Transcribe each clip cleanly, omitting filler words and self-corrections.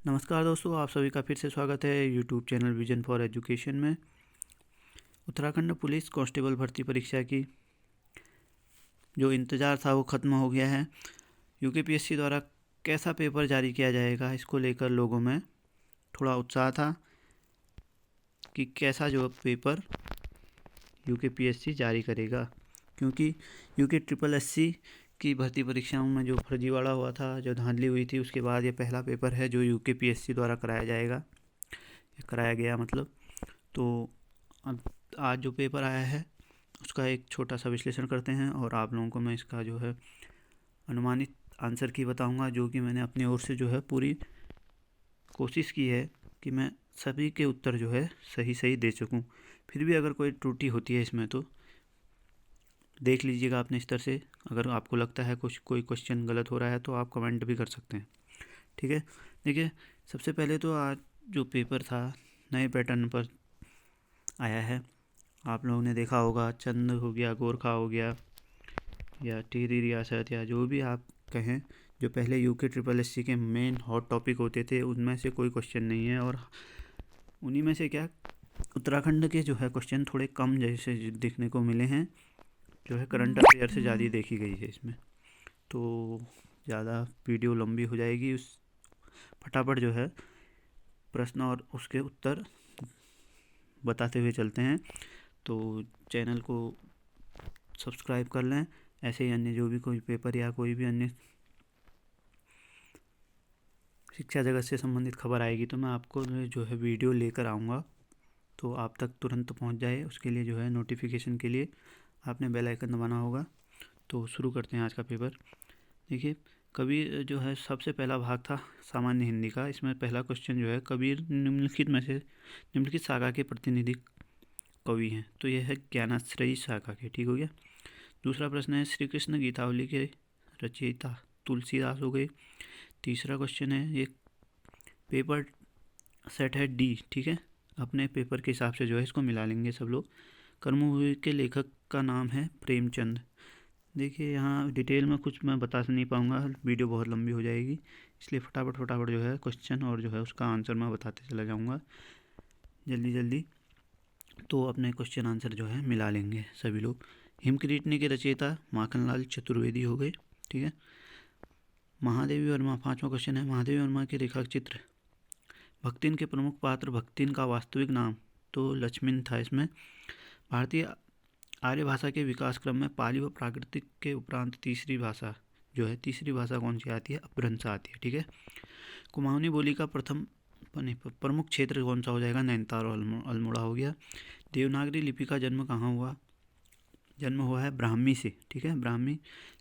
नमस्कार दोस्तों, आप सभी का फिर से स्वागत है YouTube channel vision for education में। उत्तराखंड पुलिस कांस्टेबल भर्ती परीक्षा की जो इंतज़ार था वो ख़त्म हो गया है। यूकेपीएससी द्वारा कैसा पेपर जारी किया जाएगा, इसको लेकर लोगों में थोड़ा उत्साह था कि कैसा जो पेपर यूकेपीएससी जारी करेगा, क्योंकि यूके की भर्ती परीक्षाओं में जो फर्जीवाड़ा हुआ था, जो धांधली हुई थी, उसके बाद ये पहला पेपर है जो यूकेपीएससी द्वारा कराया गया मतलब। तो अब आज जो पेपर आया है उसका एक छोटा सा विश्लेषण करते हैं और आप लोगों को मैं इसका जो है अनुमानित आंसर की बताऊंगा, जो कि मैंने अपनी ओर से जो है पूरी कोशिश की है कि मैं सभी के उत्तर जो है सही दे सकूं। फिर भी अगर कोई त्रुटि होती है इसमें तो देख लीजिएगा अपने स्तर से। अगर आपको लगता है कोई क्वेश्चन गलत हो रहा है तो आप कमेंट भी कर सकते हैं, ठीक है। देखिए, सबसे पहले तो आज जो पेपर था नए पैटर्न पर आया है। आप लोगों ने देखा होगा, चंद हो गया, गोरखा हो गया, या टिहरी रियासत, या जो भी आप कहें, जो पहले यूके के मेन हॉट टॉपिक होते थे उनमें से कोई क्वेश्चन नहीं है। और उन्हीं में से क्या उत्तराखंड के जो है क्वेश्चन थोड़े कम जैसे देखने को मिले हैं, जो है करंट अफेयर से ज़्यादा देखी गई है इसमें। तो ज़्यादा वीडियो लंबी हो जाएगी, उस फटाफट जो है प्रश्न और उसके उत्तर बताते हुए चलते हैं। तो चैनल को सब्सक्राइब कर लें। ऐसे ही अन्य जो भी कोई पेपर या कोई भी अन्य शिक्षा जगत से संबंधित खबर आएगी तो मैं आपको जो है वीडियो लेकर आऊँगा, तो आप तक तुरंत पहुंच जाए। उसके लिए जो है नोटिफिकेशन के लिए आपने बेल आइकन दबाना होगा। तो शुरू करते हैं आज का पेपर। देखिए, कबीर जो है सबसे पहला भाग था सामान्य हिंदी का। इसमें पहला क्वेश्चन जो है, कबीर निम्नलिखित शाखा के प्रतिनिधि कवि हैं, तो यह है ज्ञानाश्रयी शाखा के, ठीक हो गया। दूसरा प्रश्न है, श्री कृष्ण गीतावली के रचयिता तुलसीदास हो गए। तीसरा क्वेश्चन है, ये पेपर सेट है डी, ठीक है। अपने पेपर के हिसाब से जो है इसको मिला लेंगे सब लोग। कर्मभूमि के लेखक का नाम है प्रेमचंद। देखिए, यहाँ डिटेल में कुछ मैं बता नहीं पाऊँगा, वीडियो बहुत लंबी हो जाएगी, इसलिए फटाफट जो है क्वेश्चन और जो है उसका आंसर मैं बताते चला जाऊँगा जल्दी। तो अपने क्वेश्चन आंसर जो है मिला लेंगे सभी लोग। हिमकिरीटनी के रचयिता माखनलाल चतुर्वेदी हो गए, ठीक है। महादेवी वर्मा, पांचवा क्वेश्चन है, महादेवी वर्मा के रेखा चित्र। भक्तिन के प्रमुख पात्र, भक्तिन का वास्तविक नाम तो लक्ष्मण था इसमें। भारतीय आर्य भाषा के विकास क्रम में पाली व प्राकृतिक के उपरांत तीसरी भाषा कौन सी आती है? अपभ्रंश आती है, ठीक है। कुमाऊनी बोली का प्रमुख क्षेत्र कौन सा हो जाएगा? नैनीताल और अल्मोड़ा हो गया। देवनागरी लिपि का जन्म कहाँ हुआ? जन्म हुआ है ब्राह्मी से, ठीक है। ब्राह्मी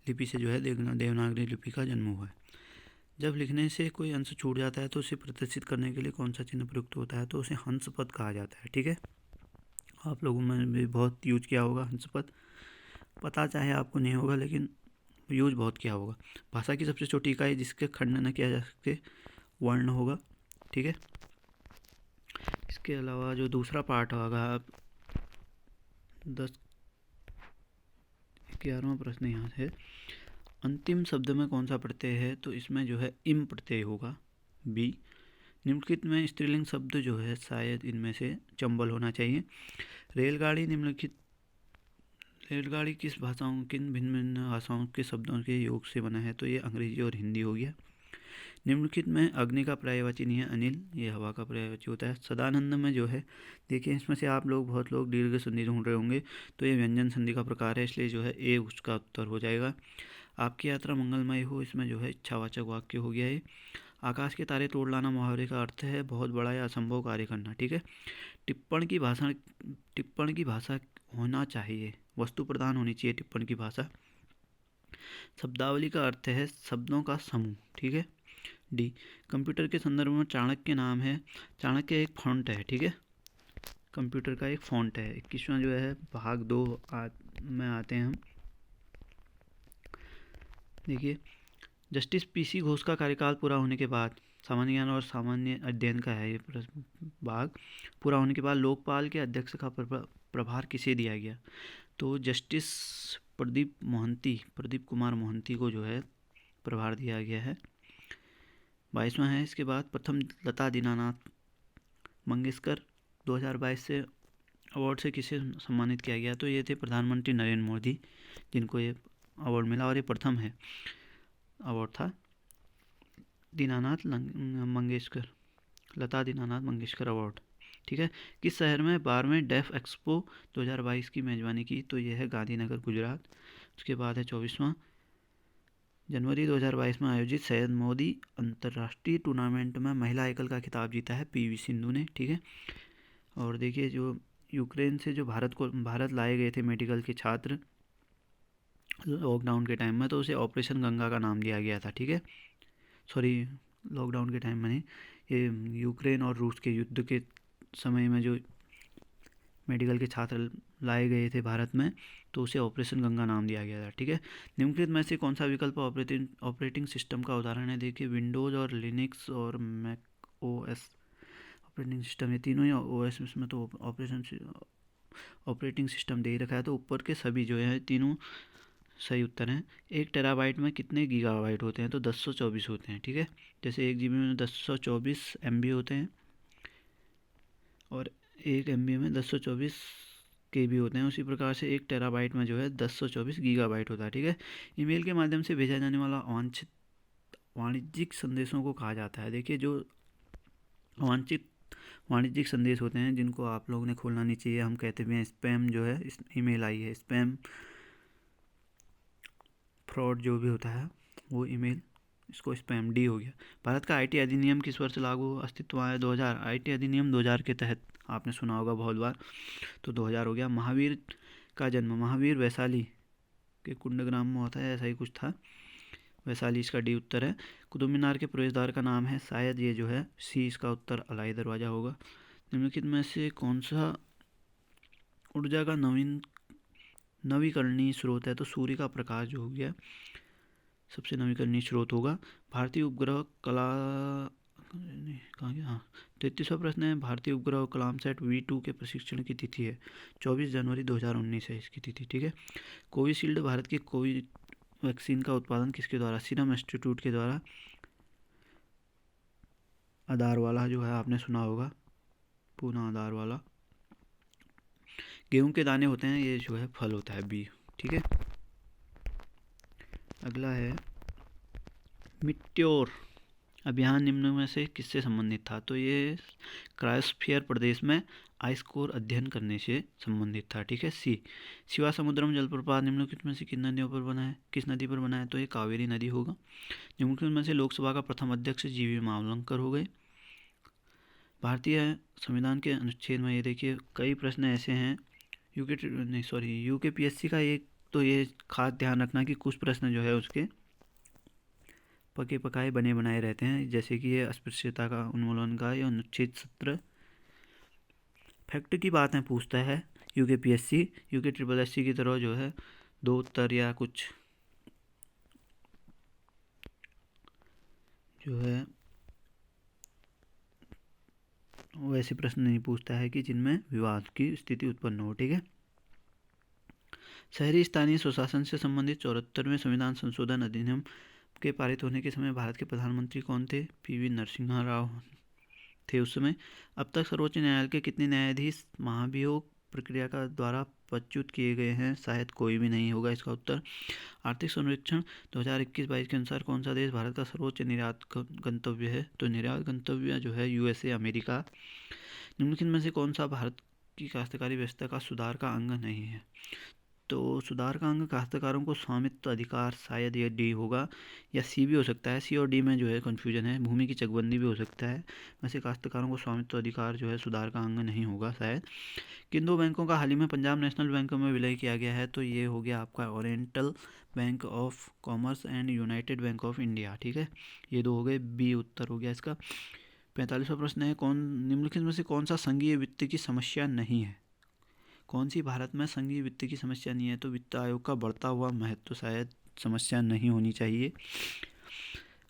लिपि से जो है देवनागरी लिपि का जन्म हुआ है। जब लिखने से कोई अंश छूट जाता है तो उसे प्रदर्शित करने के लिए कौन सा चिन्ह प्रयुक्त होता है? तो उसे हंस पद कहा जाता है, ठीक है। आप लोगों में भी बहुत यूज किया होगा हंस पद, पता चाहे आपको नहीं होगा लेकिन यूज बहुत किया होगा। भाषा की सबसे छोटी इकाई जिसके खंडन न किया जा सके वर्ण होगा, ठीक है। इसके अलावा जो दूसरा पार्ट होगा, 11वां प्रश्न यहाँ है, अंतिम शब्द में कौन सा प्रत्यय है? तो इसमें जो है इम प्रत्यय होगा, बी। निम्नलिखित में स्त्रीलिंग शब्द जो है शायद इनमें से चंबल होना चाहिए। रेलगाड़ी किन भिन्न भिन्न भाषाओं के शब्दों के योग से बना है? तो ये अंग्रेजी और हिंदी हो गया। निम्नलिखित में अग्नि का पर्यायवाची नहीं है अनिल, ये हवा का पर्यायवाची होता है। सदानंद में जो है, देखिए इसमें से आप लोग बहुत लोग दीर्घ संधि ढूंढ रहे होंगे, तो ये व्यंजन संधि का प्रकार है, इसलिए जो है ए उसका उत्तर हो जाएगा। आपकी यात्रा मंगलमय हो, इसमें जो है इच्छावाचक वाक्य हो गया है। आकाश के तारे तोड़ लाना मुहावरे का अर्थ है बहुत बड़ा या असंभव कार्य करना, ठीक है। टिप्पण की भाषा होना चाहिए, वस्तु प्रधान होनी चाहिए टिप्पण की भाषा। शब्दावली का अर्थ है शब्दों का समूह, ठीक है। डी, कंप्यूटर के संदर्भ में चाणक्य नाम है, चाणक्य एक फॉन्ट है, ठीक है। कंप्यूटर का एक फॉन्ट है। 21वां जो है भाग 2 में आते हैं हम। देखिए, जस्टिस पीसी घोष का कार्यकाल पूरा होने के बाद, सामान्य ज्ञान और सामान्य अध्ययन का है ये भाग, पूरा होने के बाद लोकपाल के अध्यक्ष का प्रभार किसे दिया गया? तो जस्टिस प्रदीप कुमार मोहंती को जो है प्रभार दिया गया है। 22वां है। इसके बाद प्रथम लता दीनानाथ मंगेशकर 2022 से अवार्ड से किसे सम्मानित किया गया, तो ये थे प्रधानमंत्री नरेंद्र मोदी जिनको ये अवार्ड मिला, और ये प्रथम है अवार्ड था दीनानाथ मंगेशकर, लता दीनानाथ मंगेशकर अवार्ड। ठीक है। किस शहर में 12वें डेफ एक्सपो 2022 की मेजबानी की, तो यह है गांधीनगर गुजरात। उसके बाद है 24वां, जनवरी 2022 में आयोजित सैयद मोदी अंतर्राष्ट्रीय टूर्नामेंट में महिला एकल का खिताब जीता है पीवी सिंधु ने। ठीक है। और देखिए जो यूक्रेन से जो भारत लाए गए थे मेडिकल के छात्र लॉकडाउन के टाइम में, तो उसे ऑपरेशन गंगा का नाम दिया गया था। ठीक है। सॉरी, लॉकडाउन के टाइम में नहीं, ये यूक्रेन और रूस के युद्ध के समय में जो मेडिकल के छात्र लाए गए थे भारत में, तो उसे ऑपरेशन गंगा नाम दिया गया था। ठीक है। निम्नलिखित में से कौन सा विकल्प ऑपरेटिंग सिस्टम का उदाहरण है? देखिए विंडोज़ और लिनक्स और मैक ओएस ऑपरेटिंग सिस्टम, ये तीनों ही ओएस में तो ऑपरेटिंग सिस्टम दे ही रखा है, तो ऊपर के सभी जो है तीनों सही उत्तर हैं। 1 टेराबाइट में कितने गीगाबाइट होते हैं? तो 1024 होते हैं। ठीक है। जैसे 1 GB में 1024 MB होते हैं और 1 MB में 1024 KB होते हैं, उसी प्रकार से 1 टेराबाइट में जो है 1024 गीगाबाइट होता है। ठीक है। ईमेल के माध्यम से भेजा जाने वाला अवांछित वाणिज्यिक संदेशों को कहा जाता है। देखिए जो अवांछित वाणिज्यिक संदेश होते हैं जिनको आप लोगों ने खोलना नहीं चाहिए, हम कहते भी हैं स्पैम, जो है ईमेल आई है स्पैम फ्रॉड जो भी होता है वो ईमेल, इसको स्पैम डी हो गया। भारत का आईटी अधिनियम किस वर्ष लागू अस्तित्व में आया? 2000। आईटी अधिनियम 2000 के तहत आपने सुना होगा बहुत बार, तो 2000 हो गया। महावीर का जन्म, महावीर वैशाली के कुंडग्राम में होता है, ऐसा ही कुछ था, वैशाली इसका डी उत्तर है। कुतुब मीनार के प्रवेशद्वार का नाम है, शायद ये जो है सी इसका उत्तर अलाई दरवाज़ा होगा। निम्नलिखित में से कौन सा ऊर्जा का नवीकरणीय स्रोत है? तो सूर्य का प्रकाश जो हो गया सबसे नवीकरणीय स्रोत होगा। भारतीय उपग्रह कला कहाँ गया? हाँ, 33वां प्रश्न है, भारतीय उपग्रह कलामसैट V2 के प्रशिक्षण की तिथि है 24 जनवरी 2019 है इसकी तिथि। ठीक है। कोविशील्ड भारत की कोविड वैक्सीन का उत्पादन किसके द्वारा? सीरम इंस्टीट्यूट के द्वारा। आधार वाला जो है आपने सुना होगा, पूना आधार वाला। गेहूं के दाने होते हैं, ये जो है फल होता है बी। ठीक है। अगला है मिट्योर अभियान निम्न में से किससे संबंधित था? तो ये क्रायोस्फीयर प्रदेश में आइस कोर अध्ययन करने से संबंधित था। ठीक है। सी शिवा समुद्रम जलप्रपात निम्नलिखित में से किस नदियों पर बना है? किस नदी पर बना है? तो ये कावेरी नदी होगा। निम्नलिखित में से लोकसभा का प्रथम अध्यक्ष जीवी मावलंकर हो गए। भारतीय संविधान के अनुच्छेद में ये देखिए कई प्रश्न ऐसे हैं यूकेपीएससी का एक, तो ये खास ध्यान रखना कि कुछ प्रश्न जो है उसके पके पकाए बने बनाए रहते हैं, जैसे कि ये अस्पृश्यता का उन्मूलन का या अनुच्छेद 17 फैक्ट की बातें पूछता है यूकेपीएससी। यूके की तरह जो है 2 उत्तर या कुछ जो है वैसे प्रश्न नहीं पूछता है कि जिनमें विवाद की स्थिति उत्पन्न हो। ठीक है। शहरी स्थानीय स्वशासन से संबंधित 74वें संविधान संशोधन अधिनियम के पारित होने के समय भारत के प्रधानमंत्री कौन थे? पीवी नरसिम्हा राव थे उस समय। अब तक सर्वोच्च न्यायालय के कितने न्यायाधीश महाभियोग प्रक्रिया का द्वारा पदच्युत किए गए हैं? शायद कोई भी नहीं होगा इसका उत्तर। आर्थिक सर्वेक्षण 2021-22 के अनुसार कौन सा देश भारत का सर्वोच्च निर्यात गंतव्य है? तो निर्यात गंतव्य जो है यूएसए अमेरिका। निम्नलिखित में से कौन सा भारत की काश्तकारी व्यवस्था का सुधार का अंग नहीं है? तो सुधार का अंग काश्तकारों को स्वामित्व अधिकार, शायद ये डी होगा, या सी भी हो सकता है। सी और डी में जो है कन्फ्यूजन है। भूमि की चकबंदी भी हो सकता है। वैसे काश्तकारों को स्वामित्व अधिकार जो है सुधार का अंग नहीं होगा शायद। किन 2 बैंकों का हाल ही में पंजाब नेशनल बैंक में विलय किया गया है? तो ये हो गया आपका oriental bank of commerce and United bank of India. ठीक है। ये 2 हो गए, बी उत्तर हो गया इसका। 45वां प्रश्न है, निम्नलिखित में से कौन सा संघीय वित्त की समस्या नहीं है? कौन सी भारत में संघीय वित्त की समस्या नहीं है? तो वित्त आयोग का बढ़ता हुआ महत्व शायद समस्या नहीं होनी चाहिए।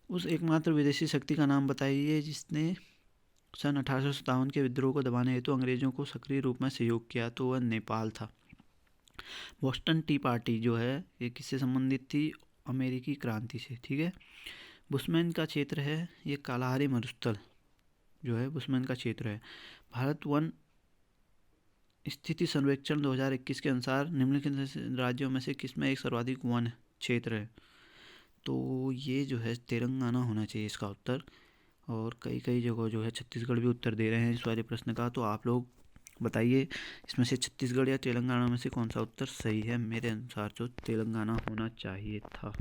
उस एकमात्र विदेशी शक्ति का नाम बताइए जिसने सन 1857 के विद्रोह को दबाने हेतु अंग्रेजों को सक्रिय रूप में सहयोग किया। तो वह नेपाल था। बोस्टन टी पार्टी जो है ये किससे संबंधित थी? अमेरिकी क्रांति से। ठीक है। बुशमैन का क्षेत्र है, ये कालाहारी मरुस्थल जो है बुशमैन का क्षेत्र है। भारत वन स्थिति सर्वेक्षण 2021 के अनुसार निम्नलिखित राज्यों में से किसमें एक सर्वाधिक वन क्षेत्र है? तो ये जो है तेलंगाना होना चाहिए इसका उत्तर। और कई जगह जो है छत्तीसगढ़ भी उत्तर दे रहे हैं इस वाले प्रश्न का। तो आप लोग बताइए इसमें से छत्तीसगढ़ या तेलंगाना में से कौन सा उत्तर सही है? मेरे अनुसार तो तेलंगाना होना चाहिए था।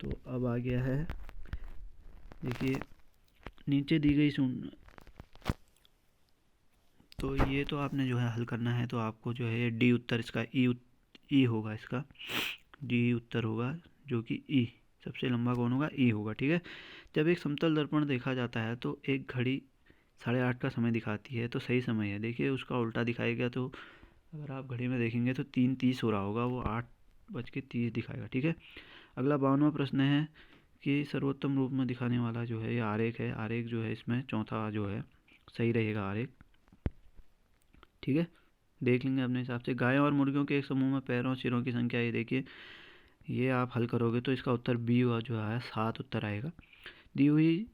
तो अब आ गया है, देखिए नीचे दी गई तो ये तो आपने जो है हल करना है। तो आपको जो है डी उत्तर इसका ई होगा, इसका डी उत्तर होगा, जो कि ई सबसे लंबा कौन होगा? ई होगा, ठीक है। जब एक समतल दर्पण देखा जाता है तो एक घड़ी 8:30 का समय दिखाती है, तो सही समय है। देखिए उसका उल्टा दिखाएगा, तो अगर आप घड़ी में देखेंगे तो 3:30 हो रहा होगा, वो 8:30 दिखाएगा, ठीक है। अगला 52वां प्रश्न है कि सर्वोत्तम रूप में दिखाने वाला जो है ये आरेख है। आरेख जो है इसमें चौथा जो है सही रहेगा आरेख, ठीक है। देख लेंगे अपने हिसाब से। गायों और मुर्गियों के एक समूह में पैरों और सिरों की संख्या, ये देखिए ये आप हल करोगे तो इसका उत्तर बी हुआ जो है 7 उत्तर आएगा। दी हुई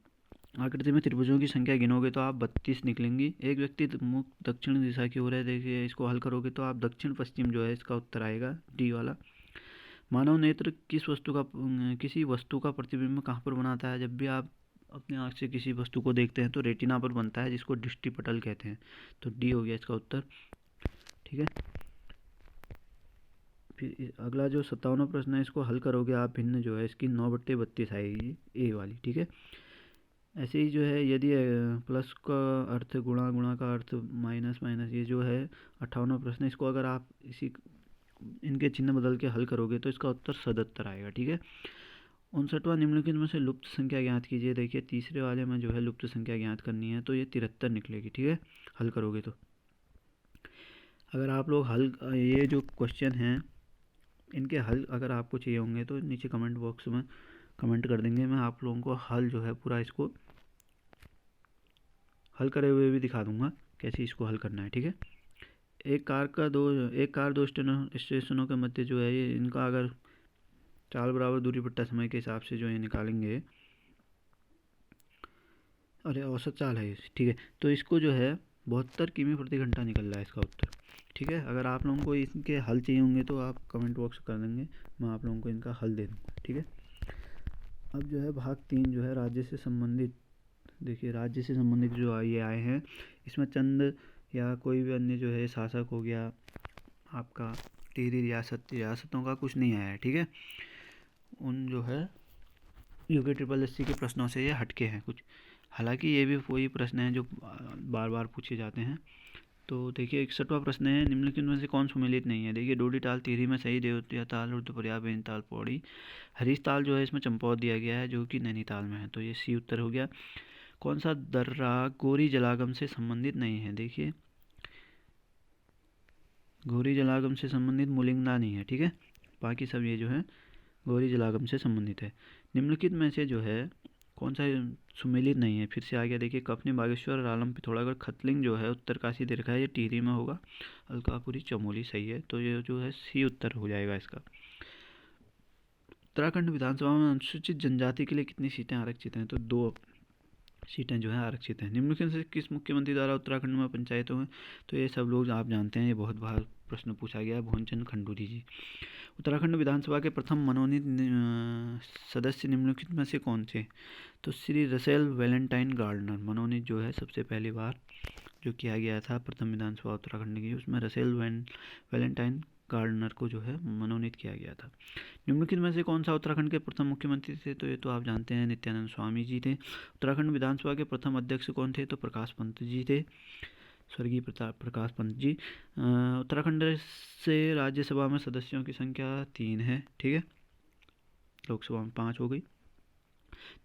आकृति में त्रिभुजों की संख्या गिनोगे तो आप 32 निकलेंगी। एक व्यक्ति मुख दक्षिण दिशा की ओर है, देखिए इसको हल करोगे तो आप दक्षिण पश्चिम जो है इसका उत्तर आएगा डी वाला। मानव नेत्र किसी वस्तु का प्रतिबिंब कहाँ पर बनाता है? जब भी आप अपनी आँख से किसी वस्तु को देखते हैं तो रेटिना पर बनता है, जिसको दृष्टिपटल कहते हैं। तो डी हो गया इसका उत्तर, ठीक है। फिर अगला जो 57वां प्रश्न है, इसको हल करोगे आप भिन्न जो है इसकी 9/32 आएगी ए वाली, ठीक है। ऐसे ही जो है यदि प्लस का अर्थ गुणा, गुणा का अर्थ माइनस, माइनस, ये जो है 58वां प्रश्न, इसको अगर आप इनके चिन्ह बदल के हल करोगे तो इसका उत्तर सदुत्तर आएगा, ठीक है। 59वां निम्नलिखित में से लुप्त संख्या ज्ञात कीजिए। देखिए तीसरे वाले में जो है लुप्त संख्या ज्ञात करनी है, तो ये 73 निकलेगी, ठीक है, हल करोगे तो। अगर आप लोग ये जो क्वेश्चन हैं इनके हल अगर आपको चाहिए होंगे तो नीचे कमेंट बॉक्स में कमेंट कर देंगे, मैं आप लोगों को हल जो है पूरा इसको हल करे हुए भी दिखा दूंगा कैसे इसको हल करना है, ठीक है। एक कार दो स्टेशनों के मध्य जो है ये इनका अगर चाल बराबर दूरी बट्टा समय के हिसाब से जो ये निकालेंगे, अरे औसत चाल है, ठीक है, तो इसको जो है 72 किमी प्रति घंटा निकल रहा है इसका उत्तर, ठीक है। अगर आप लोगों को इनके हल चाहिए होंगे तो आप कमेंट बॉक्स कर देंगे, मैं आप लोगों को इनका हल दे दूँगा, ठीक है। अब जो है भाग 3 जो है राज्य से संबंधित, देखिए राज्य से संबंधित जो ये आए हैं इसमें चंद या कोई भी अन्य जो है शासक हो गया आपका, टिहरी रियासतों का कुछ नहीं आया है, ठीक है। उन जो है यूके SSC के प्रश्नों से ये हटके हैं कुछ, हालांकि ये भी वही प्रश्न हैं जो बार बार पूछे जाते हैं। तो देखिए 61वां प्रश्न है, निम्नलिखित में से कौन सुमेलित नहीं है? देखिए डोडी ताल टिहरी में सही, देवतिया ताल रुद्रप्रयाग बेनीताल पौड़ी, हरीश ताल जो है इसमें चंपावत दिया गया है जो कि नैनीताल में है, तो ये सी उत्तर हो गया। कौन सा दर्रा गोरी जलागम से संबंधित नहीं है? देखिए गोरी जलागम से संबंधित मुलिंगना नहीं है, ठीक है, बाकी सब ये जो है गोरी जलागम से संबंधित है। निम्नलिखित में से जो है कौन सा सुमेलित नहीं है? फिर से आ गया, देखिए कफनी, बागेश्वर, रालम, पिथौरागढ़, खतलिंग जो है उत्तरकाशी दे रखा है, ये टिहरी में होगा, अलकापुरी, चमोली सही है, तो ये जो है सी उत्तर हो जाएगा इसका। उत्तराखंड विधानसभा में अनुसूचित जनजाति के लिए कितनी सीटें आरक्षित हैं? तो 2 सीटें जो है आरक्षित हैं। निम्नलिखित से किस मुख्यमंत्री द्वारा उत्तराखंड में पंचायतों में, तो ये सब लोग आप जानते हैं, ये बहुत बार प्रश्न पूछा गया है, भुवनचंद खंडूरी जी। उत्तराखंड विधानसभा के प्रथम मनोनीत सदस्य निम्नलिखित में से कौन थे? तो श्री रसेल वैलेंटाइन गार्डनर मनोनीत जो है सबसे पहली बार जो किया गया था प्रथम विधानसभा उत्तराखंड की, उसमें रसेल वैलेंटाइन गार्डनर को जो है मनोनीत किया गया था। निम्नलिखित में से कौन सा उत्तराखंड के प्रथम मुख्यमंत्री थे? तो ये तो आप जानते हैं, नित्यानंद स्वामी जी थे। उत्तराखंड विधानसभा के प्रथम अध्यक्ष कौन थे? तो प्रकाश पंत जी थे, स्वर्गीय प्रकाश पंत जी। उत्तराखंड से राज्यसभा में सदस्यों की संख्या 3 है, ठीक है, लोकसभा में 5 हो गई।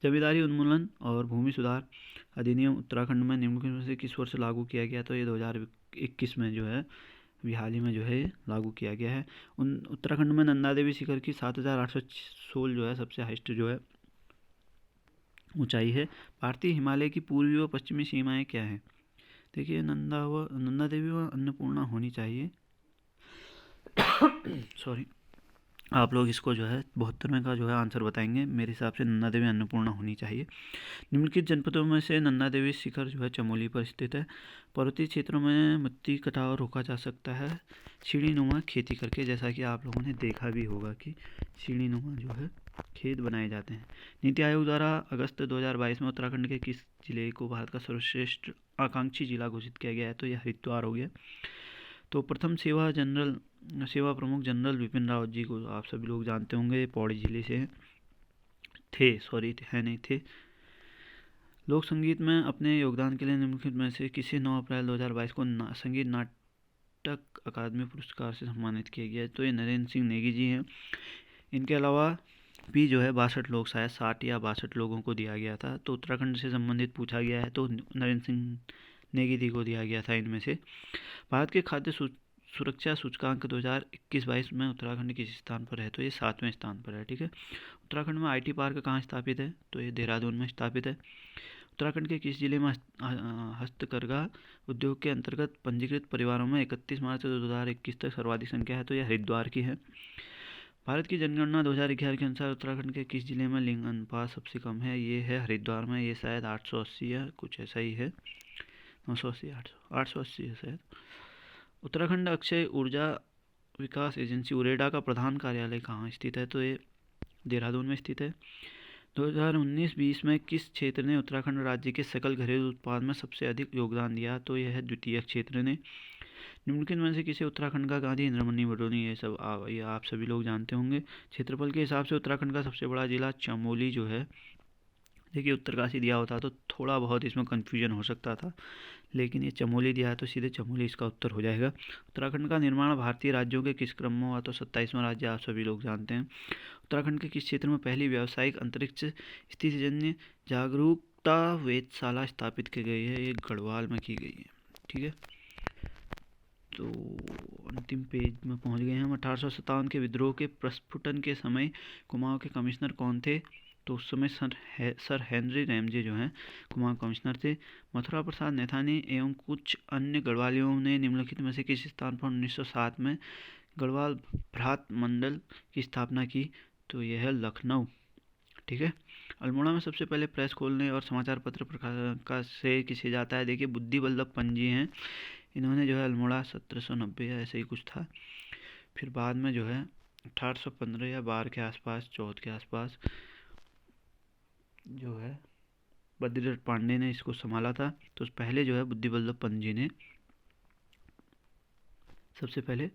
जमींदारी उन्मूलन और भूमि सुधार अधिनियम उत्तराखंड में निम्नलिखित में से किस वर्ष लागू किया गया? तो ये 2021 में जो है अभी हाल ही में जो है लागू किया गया है। उत्तराखंड में नंदा देवी शिखर की 7,816 जो है सबसे हाइस्ट जो है ऊंचाई है। भारतीय हिमालय की पूर्वी व पश्चिमी सीमाएं क्या हैं? देखिए नंदा देवी व अन्नपूर्णा होनी चाहिए सॉरी, आप लोग इसको जो है 72 में का जो है आंसर बताएंगे। मेरे हिसाब से नंदा देवी अन्नपूर्णा होनी चाहिए। निम्नलिखित जनपदों में से नंदा देवी शिखर जो है चमोली पर स्थित है। पर्वतीय क्षेत्रों में मिट्टी कटाव रोका जा सकता है सीढ़ीनुमा खेती करके, जैसा कि आप लोगों ने देखा भी होगा कि सीढ़ीनुमा जो है खेत बनाए जाते हैं। नीति आयोग द्वारा अगस्त 2022 में उत्तराखंड के किस जिले को भारत का सर्वश्रेष्ठ आकांक्षी जिला घोषित किया गया है? तो यह हरिद्वार हो गया। तो प्रथम सेवा प्रमुख जनरल विपिन रावत जी को आप सभी लोग जानते होंगे, पौड़ी जिले से थे। लोक संगीत में अपने योगदान के लिए निम्नलिखित में से किसे 9 अप्रैल 2022 को संगीत नाटक अकादमी पुरस्कार से सम्मानित किया गया है? तो ये नरेंद्र सिंह नेगी जी हैं। इनके अलावा भी जो है 62 लोग, शायद 60 या 62 लोगों को दिया गया था। तो उत्तराखंड से संबंधित पूछा गया है तो नरेंद्र सिंह नेगी जी को दिया गया था इनमें से। भारत के खाद्य सुरक्षा सूचकांक 2021-22 में उत्तराखंड किस स्थान पर है? तो ये 7वें स्थान पर है। ठीक है। उत्तराखंड में IT पार्क कहाँ स्थापित है? तो ये देहरादून में स्थापित है। उत्तराखंड के किस जिले में हस्तकरघा उद्योग के अंतर्गत पंजीकृत परिवारों में 31 मार्च 2021 तक सर्वाधिक संख्या है? तो यह हरिद्वार की है। भारत की जनगणना 2011 के अनुसार उत्तराखंड के किस जिले में लिंग अनुपात सबसे कम है? ये है हरिद्वार में। ये शायद 880 है, कुछ ऐसा ही है, 980 880 है शायद। उत्तराखंड अक्षय ऊर्जा विकास एजेंसी उरेडा का प्रधान कार्यालय कहाँ स्थित है? तो ये देहरादून में स्थित है। 2019-20 में किस क्षेत्र ने उत्तराखंड राज्य के सकल घरेलू उत्पाद में सबसे अधिक योगदान दिया? तो यह है द्वितीय क्षेत्र ने। निम्नलिखित में से किसे उत्तराखंड का गांधी इंद्रमणि बडोनी, ये आप सभी लोग जानते होंगे। क्षेत्रफल के हिसाब से उत्तराखंड का सबसे बड़ा जिला चमोली जो है, देखिए उत्तरकाशी दिया होता तो थोड़ा बहुत इसमें कन्फ्यूजन हो सकता था, लेकिन ये चमोली दिया है तो सीधे चमोली इसका उत्तर हो जाएगा। उत्तराखंड का निर्माण भारतीय राज्यों के किस क्रम में हुआ? तो 27वां राज्य आप सभी लोग जानते हैं। उत्तराखंड के किस क्षेत्र में पहली व्यावसायिक अंतरिक्ष स्थितिजन्य जागरूकता वेधशाला स्थापित की गई है? ये गढ़वाल में की गई है। ठीक है। तो अंतिम पेज में पहुंच गए हैं हम। 1857 के विद्रोह के प्रस्फुटन के समय कुमाऊं के कमिश्नर कौन थे? तो उस समय सर हेनरी रैमजे जो हैं कुमाऊं कमिश्नर थे। मथुरा प्रसाद नैथानी एवं कुछ अन्य गढ़वालियों ने निम्नलिखित में से किस स्थान पर 1907 में गढ़वाल भ्रात मंडल की स्थापना की? तो यह है लखनऊ। ठीक है। अल्मोड़ा में सबसे पहले प्रेस खोलने और समाचार पत्र प्रकाशन से किसे जाता है? देखिए बुद्धि वल्लभ पंत जी हैं। इन्होंने जो है अल्मोड़ा 1790 या ऐसे ही कुछ था। फिर बाद में जो है 1815 या 12 के आसपास, 14 के आसपास जो है बद्रीदत्त पांडे ने इसको संभाला था। तो पहले जो है बुद्धि वल्लभ पंत जी ने सबसे पहले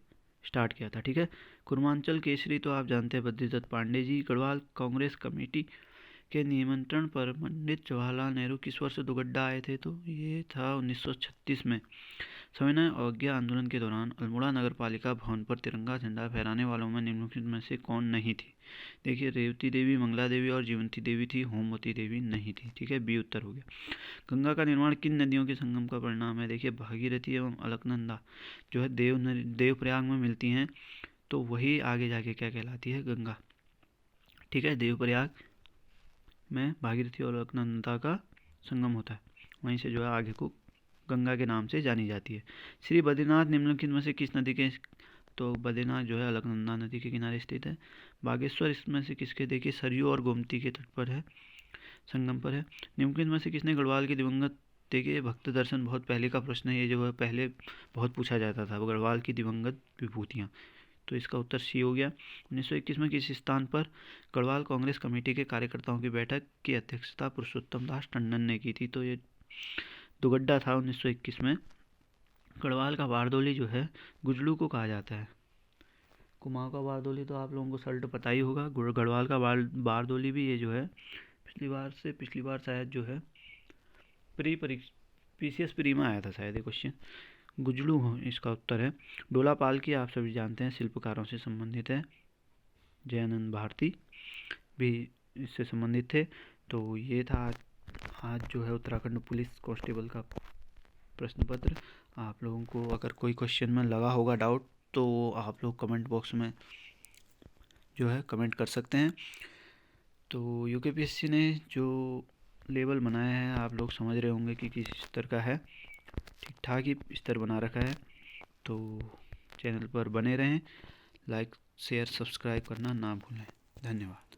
स्टार्ट किया था। ठीक है। कुर्मांचल केसरी तो आप जानते हैं बद्रीदत्त पांडे जी। गढ़वाल कांग्रेस कमेटी के निमंत्रण पर पंडित जवाहरलाल नेहरू किस वर्ष दुगड्डा आए थे? तो ये था 1936 में। सविनय अवज्ञा आंदोलन के दौरान अल्मोड़ा नगर पालिका भवन पर तिरंगा झंडा फहराने वालों में निम्नलिखित में से कौन नहीं थी? देखिए रेवती देवी, मंगला देवी और जीवंती देवी थी, होमवती देवी नहीं थी। ठीक है। बी उत्तर हो गया। गंगा का निर्माण किन नदियों के संगम का परिणाम है? देखिए भागीरथी एवं अलकनंदा जो है देवप्रयाग में मिलती हैं, तो वही आगे जाके क्या कहलाती है? गंगा। ठीक है। देवप्रयाग में भागीरथी और अलकनंदा का संगम होता है, वहीं से जो है आगे को गंगा के नाम से जानी जाती है। श्री बद्रीनाथ निम्नलिखित में से किस नदी के? तो बद्रीनाथ जो है अलकनंदा नदी के किनारे स्थित है। बागेश्वर इसमें से किसके? देखिए सरयू और गोमती के तट पर है, संगम पर है। निम्नलिखित में से किसने गढ़वाल के दिवंगत, देखिए भक्त दर्शन बहुत पहले का प्रश्न है, ये जो है पहले बहुत पूछा जाता था, गढ़वाल की दिवंगत विभूतियाँ, तो इसका उत्तर सी हो गया। 1921 में किस स्थान पर गढ़वाल कांग्रेस कमेटी के कार्यकर्ताओं की बैठक की अध्यक्षता पुरुषोत्तम दास टंडन ने की थी? तो ये दुगड्डा था 1921 में। गढ़वाल का बारदोली जो है गुजलू को कहा जाता है। कुमाऊं का बारदोली तो आप लोगों को सल्ट पता ही होगा। गढ़वाल का बारदोली भी ये जो है पिछली बार शायद जो है PCS प्री में आया था शायद ये क्वेश्चन। गुजलू इसका उत्तर है। डोला पाल की आप सभी जानते हैं शिल्पकारों से संबंधित है। जयानंद भारती भी इससे संबंधित थे। तो ये था आज जो है उत्तराखंड पुलिस कांस्टेबल का प्रश्न पत्र। आप लोगों को अगर कोई क्वेश्चन में लगा होगा डाउट तो आप लोग कमेंट बॉक्स में जो है कमेंट कर सकते हैं। तो UKPSC ने जो लेवल बनाया है आप लोग समझ रहे होंगे कि किस स्तर का है, ठीक ठाक ही स्तर बना रखा है। तो चैनल पर बने रहें, लाइक शेयर सब्सक्राइब करना ना भूलें। धन्यवाद।